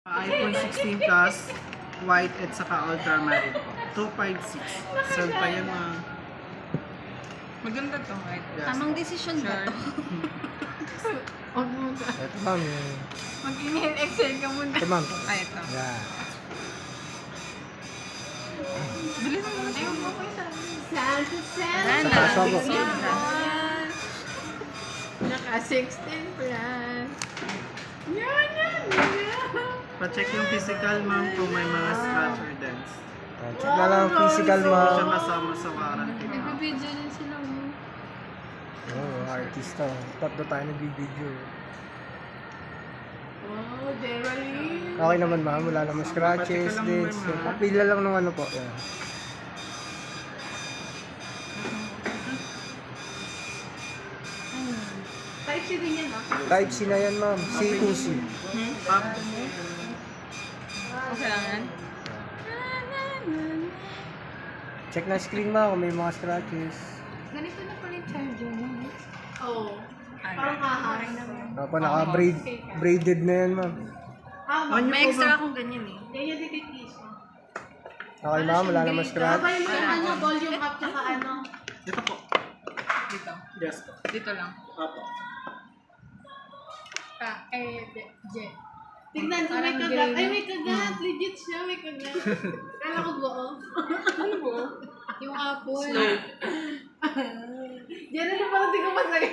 iPhone 16 Plus, white at saka ultramarine po. 256. Saan pa yan mga... Maganda to, right? Yes. Tamang desisyon ba to? Huwag mo ka. Ito ma'am. Mag-inhale, exhale ka muna. Ito ma'am. Ay, ito. Yeah. Bilis mo naman. Ayaw mo ko isa. Sa kaso po. Naka 16 plus. Yan. Pa-check yung physical ma'am kung may mga scratch or dents. Check na lang ang physical Hindi siya ma'am. kasama sa warranty. Nagbibideo din sila mo. Oo, artista. Tatlo tayo nagbibideo. Oh, Geraldine. Okay naman ma'am, wala namang scratches, Pacheck ka lang dents. ma'am, ha? Kapila lang ng ano po. Yan. Type C din yan, ah. Type C na yan ma'am. C2C. Up. Okay lang yan? Check na screen ma'am kung may mga scratches. Ganito na pala yung charger mo. Oo. Parang ahas. Opo, naka-braided na yan ma'am. Ah, On May po extra ba? akong ganyan eh. ganyan din kay Kiso. Okay ma'am, wala namang scratch. Sabay mo yung ano, volume up tsaka ano. Dito po. Dito. Yes po. Dito lang. Apo. J. Tignan ko, may Parang kagat. gray. Ay, may kagat. Legit siya, may kagat. Kala ko buo. Ano po? Yung apple. Yan na parang di ko masaya.